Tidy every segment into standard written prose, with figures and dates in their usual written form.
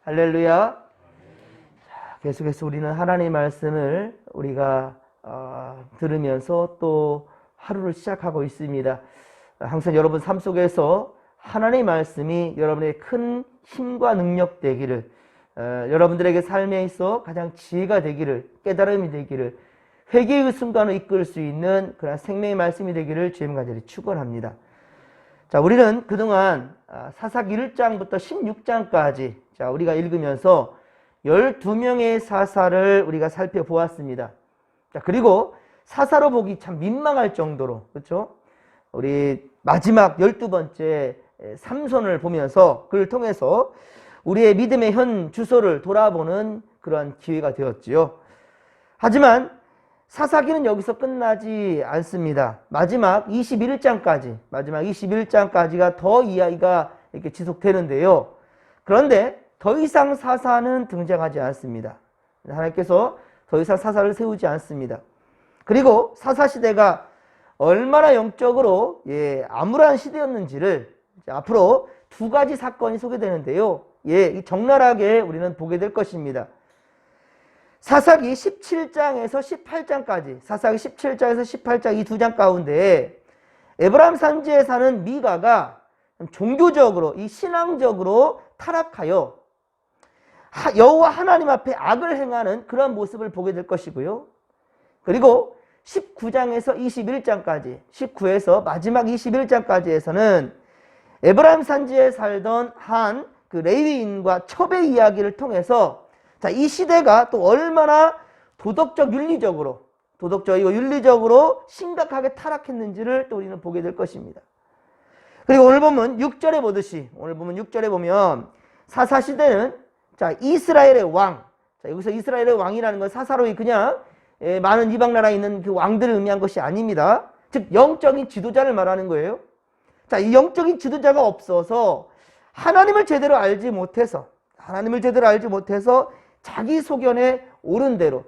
할렐루야. 계속해서 우리는 하나님의 말씀을 우리가 들으면서 또 하루를 시작하고 있습니다. 항상 여러분 삶 속에서 하나님의 말씀이 여러분의 큰 힘과 능력 되기를, 여러분들에게 삶에 있어 가장 지혜가 되기를, 깨달음이 되기를, 회개의 순간을 이끌 수 있는 그런 생명의 말씀이 되기를 주님 간절히 축원합니다. 자, 우리는 그동안 사사기 1장부터 16장까지 우리가 읽으면서 12명의 사사를 우리가 살펴보았습니다. 자, 그리고 사사로 보기 참 민망할 정도로, 그렇죠? 우리 마지막 12번째 삼손을 보면서 그를 통해서 우리의 믿음의 현 주소를 돌아보는 그러한 기회가 되었지요. 하지만 사사기는 여기서 끝나지 않습니다. 마지막 21장까지가 더 이야기가 이렇게 지속되는데요. 그런데 더 이상 사사는 등장하지 않습니다. 하나님께서 더 이상 사사를 세우지 않습니다. 그리고 사사 시대가 얼마나 영적으로 암울한 시대였는지를 앞으로 두 가지 사건이 소개되는데요. 적나라하게 우리는 보게 될 것입니다. 사사기 17장에서 18장까지, 사사기 17장에서 18장 이 두 장 가운데 에브라임 산지에 사는 미가가 종교적으로, 이 신앙적으로 타락하여 여호와 하나님 앞에 악을 행하는 그런 모습을 보게 될 것이고요. 그리고 19장에서 21장까지, 19에서 마지막 21장까지에서는 에브라임 산지에 살던 한 그 레위인과 첩의 이야기를 통해서 자, 이 시대가 또 얼마나 윤리적으로 심각하게 타락했는지를 또 우리는 보게 될 것입니다. 그리고 오늘 보면 6절에 보면 사사 시대는 자, 이스라엘의 왕. 자, 여기서 이스라엘의 왕이라는 건 사사로이 그냥 많은 이방 나라에 있는 그 왕들을 의미한 것이 아닙니다. 즉 영적인 지도자를 말하는 거예요. 자, 이 영적인 지도자가 없어서 하나님을 제대로 알지 못해서 자기 소견에 옳은 대로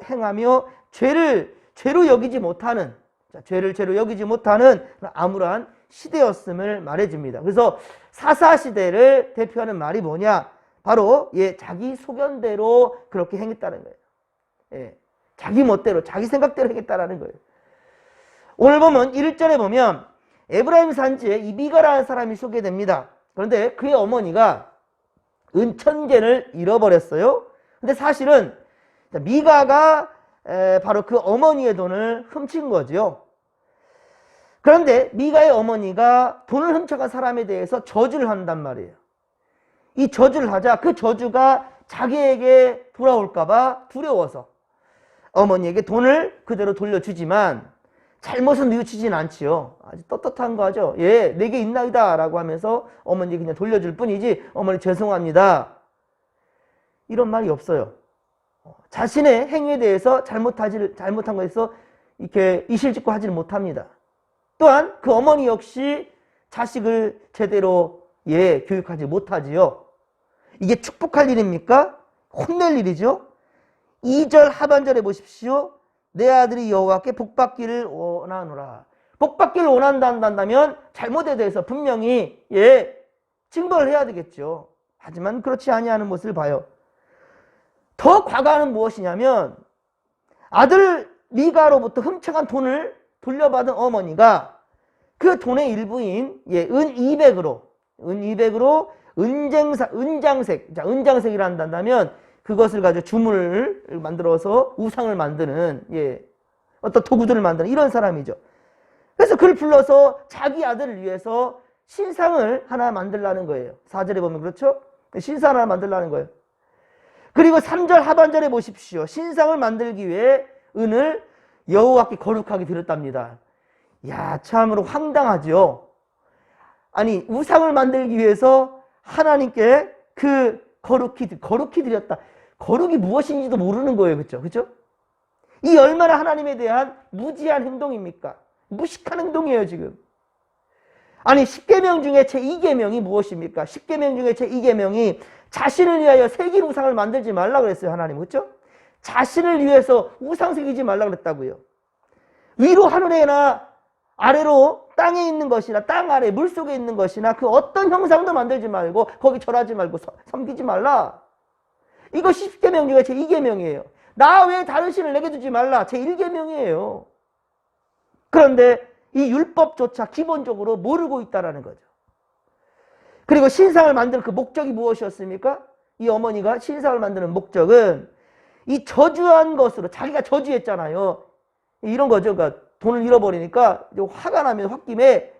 행하며 죄로 여기지 못하는 암울한 시대였음을 말해줍니다. 그래서 사사 시대를 대표하는 말이 뭐냐? 바로 자기 소견대로 그렇게 행했다는 거예요. 자기 멋대로, 자기 생각대로 행했다라는 거예요. 오늘 보면 1절에 보면 에브라임 산지에 이 미가라는 사람이 소개됩니다. 그런데 그의 어머니가 은천계를 잃어버렸어요. 근데 사실은 미가가 바로 그 어머니의 돈을 훔친 거죠. 그런데 미가의 어머니가 돈을 훔쳐간 사람에 대해서 저주를 한단 말이에요. 이 저주를 하자 그 저주가 자기에게 돌아올까봐 두려워서 어머니에게 돈을 그대로 돌려주지만 잘못은 뉘우치진 않지요. 아주 떳떳한 거죠. 내게 있나이다 라고 하면서 어머니 그냥 돌려줄 뿐이지 어머니 죄송합니다 이런 말이 없어요. 자신의 행위에 대해서 잘못한 것에 대해서 이렇게 이실직고 하지를 못합니다. 또한 그 어머니 역시 자식을 제대로 교육하지 못하지요. 이게 축복할 일입니까? 혼낼 일이죠. 2절 하반절에 보십시오. 내 아들이 여호와께 복받기를 원하노라. 복받기를 원한다면 잘못에 대해서 분명히 증거를 해야 되겠죠. 하지만 그렇지 아니하는 모습을 봐요. 더 과거는 무엇이냐면 아들 미가로부터 훔쳐간 돈을 돌려받은 어머니가 그 돈의 일부인 은 200으로 은장색이라 한다면 그것을 가지고 주문을 만들어서 우상을 만드는 어떤 도구들을 만드는 이런 사람이죠. 그래서 그를 불러서 자기 아들을 위해서 신상을 하나 만들라는 거예요. 4절에 보면 그렇죠? 신상을 하나 만들라는 거예요. 그리고 3절 하반절에 보십시오. 신상을 만들기 위해 은을 여호와께 거룩하게 드렸답니다. 야, 참으로 황당하죠. 아니, 우상을 만들기 위해서 하나님께 그 거룩히 드렸다. 거룩이 무엇인지도 모르는 거예요. 그렇죠? 이 얼마나 하나님에 대한 무지한 행동입니까? 무식한 행동이에요, 지금. 아니, 10계명 중에 제2계명이 무엇입니까? 10계명 중에 제2계명이 자신을 위하여 새길 우상을 만들지 말라고 그랬어요, 하나님. 그렇죠? 자신을 위해서 우상 새기지 말라고 그랬다고요. 위로 하늘에나 아래로 땅에 있는 것이나 땅 아래 물속에 있는 것이나 그 어떤 형상도 만들지 말고 거기 절하지 말고 섬기지 말라. 이거 10계명 중에 제 2계명이에요. 나 외에 다른 신을 내게 두지 말라. 제 1계명이에요. 그런데 이 율법조차 기본적으로 모르고 있다라는 거죠. 그리고 신상을 만드는 그 목적이 무엇이었습니까? 이 어머니가 신상을 만드는 목적은 이 저주한 것으로, 자기가 저주했잖아요. 이런 거죠. 그러니까 돈을 잃어버리니까 화가 나면 홧김에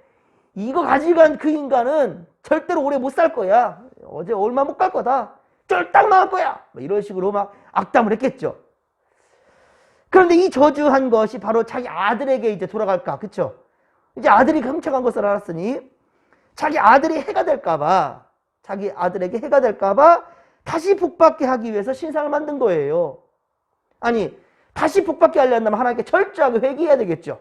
이거 가지고 간 그 인간은 절대로 오래 못 살 거야. 어제 얼마 못 갈 거다. 쫄딱 망할 거야. 뭐 이런 식으로 막 악담을 했겠죠. 그런데 이 저주한 것이 바로 자기 아들에게 이제 돌아갈까. 그쵸? 이제 아들이 훔쳐간 것을 알았으니 자기 아들이 해가 될까봐, 자기 아들에게 해가 될까봐 다시 복받게 하기 위해서 신상을 만든 거예요. 아니, 다시 복받게 하려면 하나님께 철저하게 회개해야 되겠죠.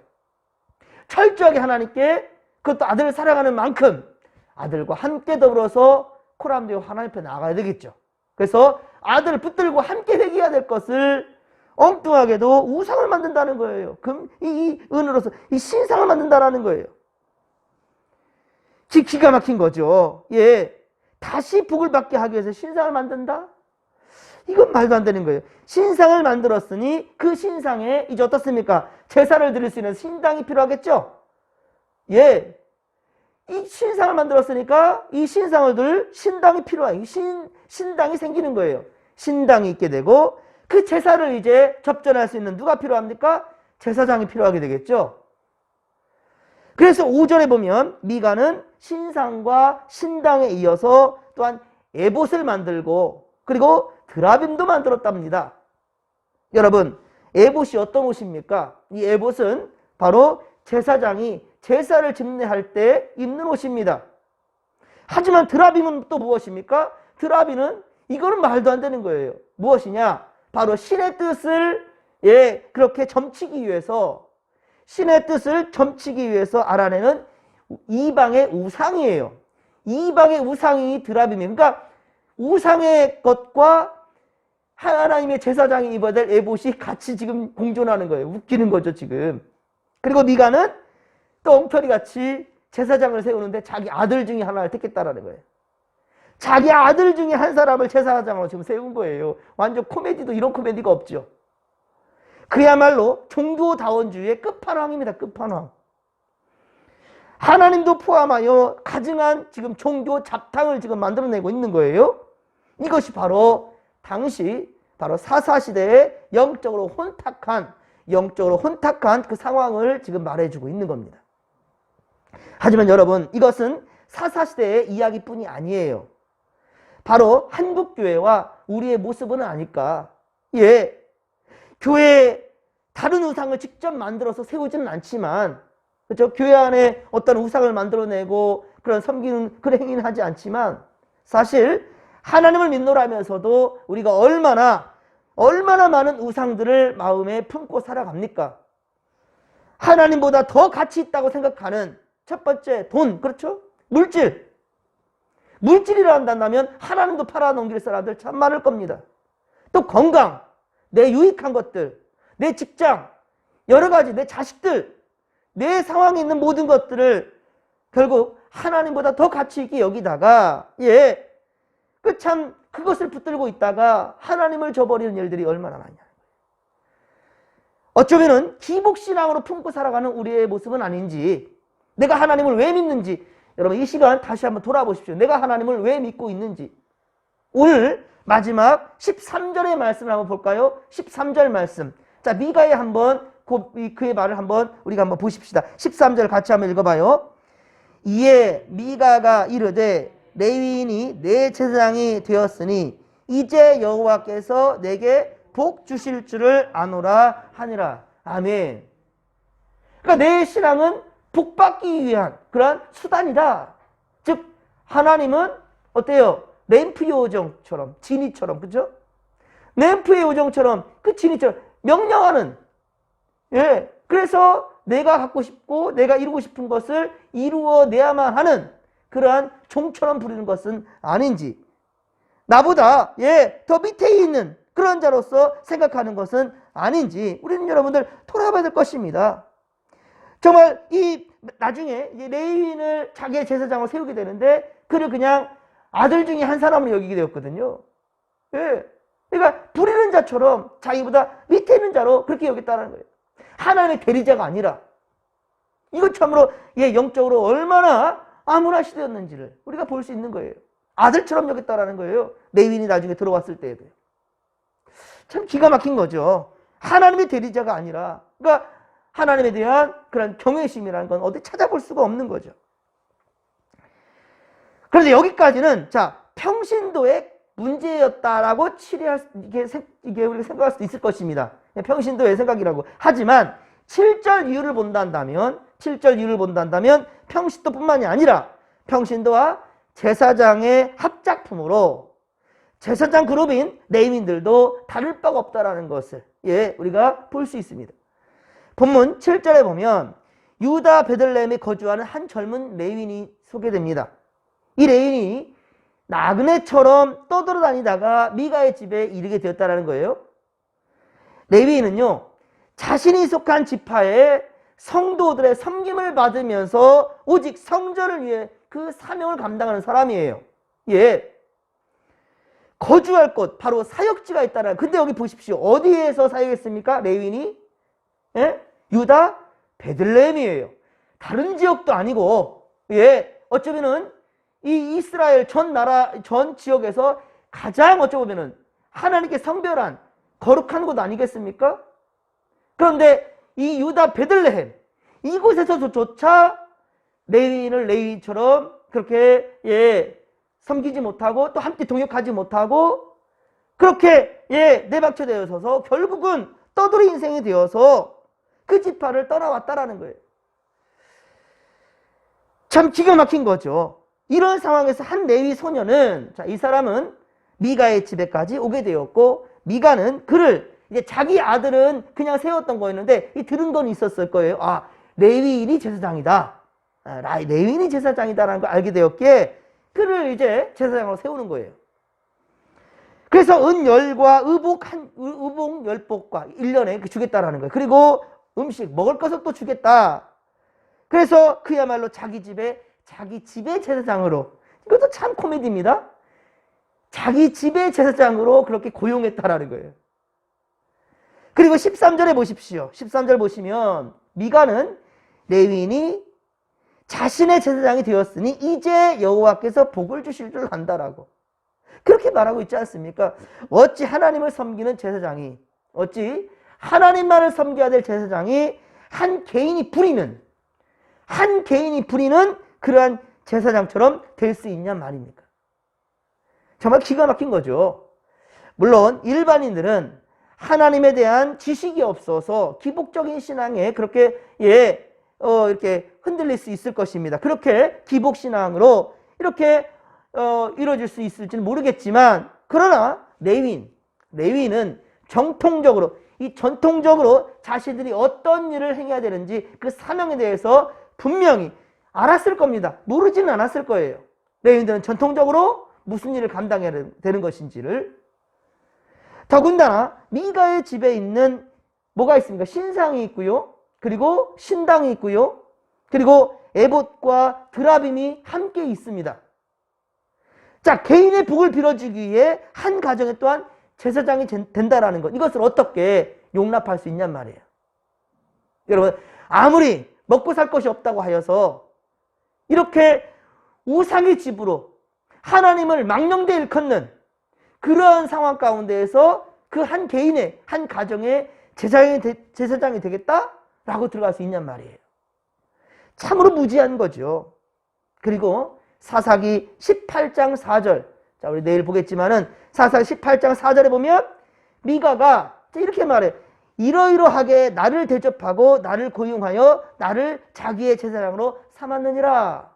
철저하게 하나님께, 그것도 아들을 사랑하는 만큼 아들과 함께 더불어서 코람되어 하나님 앞에 나가야 되겠죠. 그래서 아들을 붙들고 함께 회개해야 될 것을 엉뚱하게도 우상을 만든다는 거예요. 그럼 이 은으로서 이 신상을 만든다는 거예요. 기가 막힌 거죠. 예, 다시 복을 받게 하기 위해서 신상을 만든다? 이건 말도 안 되는 거예요. 신상을 만들었으니 그 신상에 이제 어떻습니까? 제사를 드릴 수 있는 신당이 필요하겠죠? 예, 이 신상을 만들었으니까 이 신상을 들 신당이 필요해요. 신당이 생기는 거예요. 신당이 있게 되고 그 제사를 이제 접전할 수 있는 누가 필요합니까? 제사장이 필요하게 되겠죠. 그래서 5절에 보면 미가는 신상과 신당에 이어서 또한 에봇을 만들고 그리고 드라빔도 만들었답니다. 여러분, 에봇이 어떤 옷입니까? 이 에봇은 바로 제사장이 제사를 집례할 때 입는 옷입니다. 하지만 드라빔은 또 무엇입니까? 드라빔은 이거는 말도 안 되는 거예요. 무엇이냐? 바로 신의 뜻을 그렇게 점치기 위해서, 신의 뜻을 점치기 위해서 알아내는 이방의 우상이에요. 이방의 우상이 드라빔이에요. 그러니까 우상의 것과 하나님의 제사장이 입어야 될 에봇이 같이 지금 공존하는 거예요. 웃기는 거죠, 지금. 그리고 미가는 또 엉터리 같이 제사장을 세우는데 자기 아들 중에 하나를 택했다라는 거예요. 자기 아들 중에 한 사람을 제사장으로 지금 세운 거예요. 완전 코미디도 이런 코미디가 없죠. 그야말로 종교다원주의의 끝판왕입니다. 끝판왕. 하나님도 포함하여 가증한 지금 종교 잡탕을 지금 만들어내고 있는 거예요. 이것이 바로 당시 바로 사사시대의 영적으로 혼탁한 그 상황을 지금 말해주고 있는 겁니다. 하지만 여러분, 이것은 사사시대의 이야기뿐이 아니에요. 바로 한국교회와 우리의 모습은 아닐까. 예, 교회에 다른 우상을 직접 만들어서 세우지는 않지만, 그렇죠? 교회 안에 어떤 우상을 만들어내고 그런 섬기는 그런 행위는 하지 않지만, 사실 하나님을 믿노라면서도 우리가 얼마나 많은 우상들을 마음에 품고 살아갑니까? 하나님보다 더 가치 있다고 생각하는 첫 번째 돈, 그렇죠? 물질이라 한다면 하나님도 팔아넘길 사람들 참 많을 겁니다. 또 건강, 내 유익한 것들, 내 직장, 여러 가지 내 자식들, 내 상황에 있는 모든 것들을 결국 하나님보다 더 가치 있게 여기다가 참 그것을 붙들고 있다가 하나님을 저버리는 일들이 얼마나 많냐. 어쩌면은 기복신앙으로 품고 살아가는 우리의 모습은 아닌지, 내가 하나님을 왜 믿는지, 여러분 이 시간 다시 한번 돌아보십시오. 내가 하나님을 왜 믿고 있는지. 오늘 마지막 13절의 말씀을 한번 볼까요? 13절 말씀. 자, 미가의 한번 그의 말을 우리가 한번 보십시다. 13절 같이 한번 읽어봐요. 이에 미가가 이르되 레위인이 내 제사장이 되었으니 이제 여호와께서 내게 복 주실 줄을 아노라 하니라. 아멘. 그러니까 내 신앙은 복 받기 위한 그러한 수단이다. 즉 하나님은 어때요? 램프의 요정처럼, 지니처럼, 그죠? 램프의 요정처럼, 그 지니처럼 명령하는, 그래서 내가 갖고 싶고 내가 이루고 싶은 것을 이루어내야만 하는 그러한 종처럼 부리는 것은 아닌지, 나보다 더 밑에 있는 그런 자로서 생각하는 것은 아닌지 우리는 여러분들 돌아봐야 될 것입니다. 정말 이 나중에 이제 레위인을 자기의 제사장으로 세우게 되는데 그를 그냥 아들 중에 한 사람으로 여기게 되었거든요. 예. 그러니까 부리는 자처럼 자기보다 밑에 있는 자로 그렇게 여겼다는 거예요. 하나님의 대리자가 아니라. 이거 참으로 영적으로 얼마나 암울하시되었는지를 우리가 볼 수 있는 거예요. 아들처럼 여겼다라는 거예요. 레위인이 나중에 들어왔을 때에도. 참 기가 막힌 거죠. 하나님의 대리자가 아니라, 그러니까 하나님에 대한 그런 경외심이라는 건 어디 찾아볼 수가 없는 거죠. 그런데 여기까지는 평신도의 문제였다라고 이게 우리가 생각할 수도 있을 것입니다. 평신도의 생각이라고. 하지만 7절 이유를 본다면 평신도뿐만이 아니라 평신도와 제사장의 합작품으로 제사장 그룹인 레위인들도 다를 바가 없다라는 것을 우리가 볼 수 있습니다. 본문 7절에 보면 유다 베들레헴에 거주하는 한 젊은 레위인이 소개됩니다. 이 레위인이 나그네처럼 떠돌아다니다가 미가의 집에 이르게 되었다는 거예요. 레위인은요, 자신이 속한 지파의 성도들의 섬김을 받으면서 오직 성전을 위해 그 사명을 감당하는 사람이에요. 거주할 곳, 바로 사역지가 있다는. 근데 여기 보십시오. 어디에서 사역했습니까? 레위인이? 유다 베들레헴이에요. 다른 지역도 아니고, 어쩌면은 이 이스라엘 전 지역에서 가장 어쩌보면은 하나님께 성별한 거룩한 곳 아니겠습니까? 그런데 이 유다 베들레헴 이곳에서조차 레위인을 레위인처럼 그렇게 섬기지 못하고 또 함께 동역하지 못하고 그렇게 내박쳐 되어서 결국은 떠돌이 인생이 되어서 그 지파를 떠나왔다라는 거예요. 참 기가 막힌 거죠. 이런 상황에서 한 레위 소녀는 이 사람은 미가의 집에까지 오게 되었고 미가는 그를 이제 자기 아들은 그냥 세웠던 거였는데 이 들은 건 있었을 거예요. 레위인이 제사장이다. 레위인이 제사장이다라는 걸 알게 되었기에 그를 이제 제사장으로 세우는 거예요. 그래서 은열과 의복 10복과 1년에 주겠다라는 거예요. 그리고 음식 먹을 것을 또 주겠다. 그래서 그야말로 자기 집의 제사장으로, 이것도 참 코미디입니다. 자기 집의 제사장으로 그렇게 고용했다라는 거예요. 그리고 13절에 보십시오. 13절 보시면 미가는 레위인이 자신의 제사장이 되었으니 이제 여호와께서 복을 주실 줄 안다라고 그렇게 말하고 있지 않습니까? 어찌 하나님을 섬기는 제사장이, 어찌 하나님만을 섬겨야 될 제사장이 한 개인이 부리는 그러한 제사장처럼 될 수 있냔 말입니까? 정말 기가 막힌 거죠. 물론 일반인들은 하나님에 대한 지식이 없어서 기복적인 신앙에 그렇게 이렇게 흔들릴 수 있을 것입니다. 그렇게 기복신앙으로 이렇게 이루어질 수 있을지는 모르겠지만, 그러나 레위인은 전통적으로 자신들이 어떤 일을 행해야 되는지 그 사명에 대해서 분명히 알았을 겁니다. 모르지는 않았을 거예요. 레위인들은 전통적으로 무슨 일을 감당해야 되는 것인지를. 더군다나 미가의 집에 있는 뭐가 있습니까? 신상이 있고요. 그리고 신당이 있고요. 그리고 에봇과 드라빔이 함께 있습니다. 개인의 복을 빌어주기 위해 한 가정에 또한 제사장이 된다라는 것, 이것을 어떻게 용납할 수 있냔 말이에요. 여러분, 아무리 먹고 살 것이 없다고 하여서 이렇게 우상의 집으로 하나님을 망령되이 일컫는 그러한 상황 가운데에서 그 한 개인의, 한 가정의 제사장이 되겠다라고 들어갈 수 있냔 말이에요. 참으로 무지한 거죠. 그리고 사사기 18장 4절, 우리 내일 보겠지만은 사사기 18장 4절에 보면 미가가 이렇게 말해. 이러이러하게 나를 대접하고 나를 고용하여 나를 자기의 제사장으로 삼았느니라.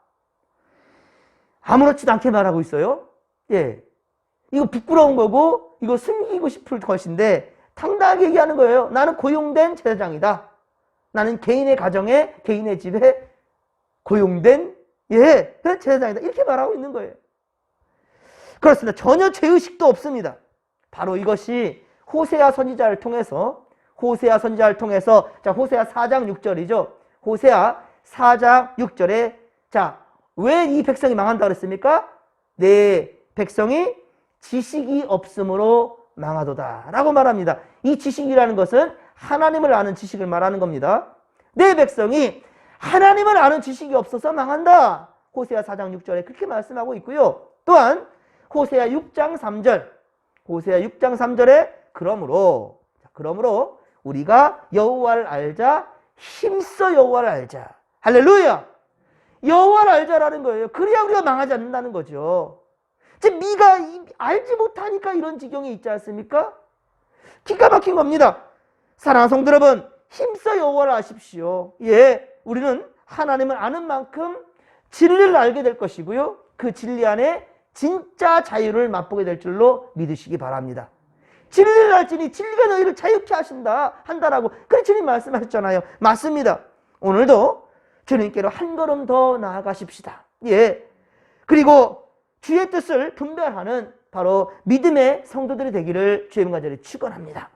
아무렇지도 않게 말하고 있어요. 이거 부끄러운 거고 이거 숨기고 싶을 것인데 당당하게 얘기하는 거예요. 나는 고용된 제사장이다. 나는 개인의 가정에, 개인의 집에 고용된 그런 제사장이다. 이렇게 말하고 있는 거예요. 그렇습니다. 전혀 죄의식도 없습니다. 바로 이것이 호세아 선지자를 통해서, 호세아 4장 6절이죠. 호세아 4장 6절에 자, 왜 이 백성이 망한다 그랬습니까? 내 백성이 지식이 없으므로 망하도다 라고 말합니다. 이 지식이라는 것은 하나님을 아는 지식을 말하는 겁니다. 내 백성이 하나님을 아는 지식이 없어서 망한다. 호세아 4장 6절에 그렇게 말씀하고 있고요. 또한 호세아 6장 3절, 호세아 6장 3절에 그러므로 우리가 여호와를 알자, 힘써 여호와를 알자. 할렐루야. 여호와를 알자라는 거예요. 그래야 우리가 망하지 않는다는 거죠. 지금 네가 알지 못하니까 이런 지경에 있지 않습니까? 기가 막힌 겁니다. 사랑하는 성도 여러분, 힘써 여호와를 아십시오. 예, 우리는 하나님을 아는 만큼 진리를 알게 될 것이고요. 그 진리 안에 진짜 자유를 맛보게 될 줄로 믿으시기 바랍니다. 진리를 알지니 진리가 너희를 자유케 한다라고 그렇게 주님 말씀하셨잖아요. 맞습니다. 오늘도 주님께로 한 걸음 더 나아가십시다. 예. 그리고 주의 뜻을 분별하는 바로 믿음의 성도들이 되기를 주의 간절히 축원합니다.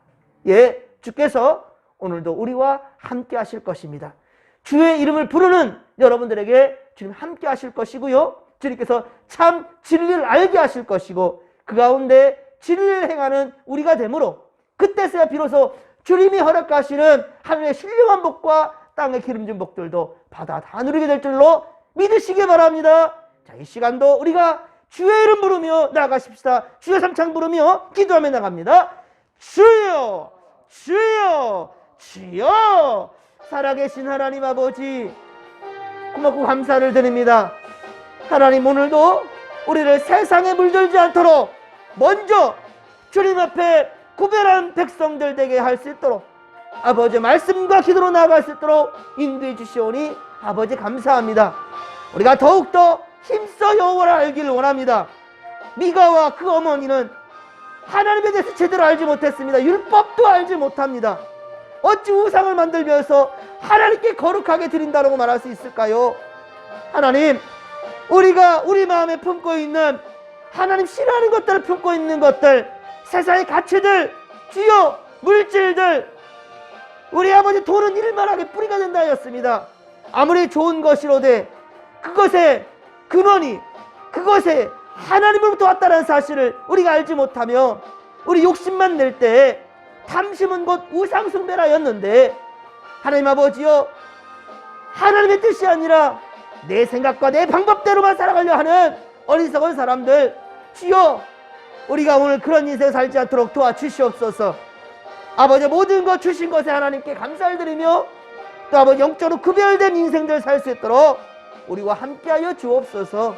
예. 주께서 오늘도 우리와 함께 하실 것입니다. 주의 이름을 부르는 여러분들에게 주님 함께 하실 것이고요. 주님께서 참 진리를 알게 하실 것이고 그 가운데 진리를 행하는 우리가 되므로 그때서야 비로소 주님이 허락하시는 하늘의 신령한 복과 땅의 기름진 복들도 받아 다 누리게 될 줄로 믿으시기 바랍니다. 자, 이 시간도 우리가 주의 이름 부르며 나아가십시다. 주의 삼창 부르며 기도하며 나갑니다. 주여, 주여, 주여. 살아계신 하나님 아버지, 고맙고 감사를 드립니다. 하나님, 오늘도 우리를 세상에 물들지 않도록 먼저 주님 앞에 구별한 백성들 되게 할 수 있도록 아버지 말씀과 기도로 나아갈 수 있도록 인도해 주시오니 아버지 감사합니다. 우리가 더욱더 힘써 여호와를 알기를 원합니다. 미가와 그 어머니는 하나님에 대해서 제대로 알지 못했습니다. 율법도 알지 못합니다. 어찌 우상을 만들면서 하나님께 거룩하게 드린다고 말할 수 있을까요? 하나님, 우리가 우리 마음에 품고 있는 하나님 싫어하는 것들을 품고 있는 것들, 세상의 가치들, 주요 물질들, 우리 아버지 돈은 일만하게 뿌리가 된다 하였습니다. 아무리 좋은 것이로되 그것의 근원이 그것에 하나님으로부터 왔다는 사실을 우리가 알지 못하며 우리 욕심만 낼 때 탐심은 곧 우상숭배라였는데 하나님 아버지여, 하나님의 뜻이 아니라 내 생각과 내 방법대로만 살아가려 하는 어리석은 사람들, 주여 우리가 오늘 그런 인생 살지 않도록 도와주시옵소서. 아버지, 모든 것 주신 것에 하나님께 감사를 드리며 또 아버지 영적으로 구별된 인생들 살 수 있도록 우리와 함께하여 주옵소서.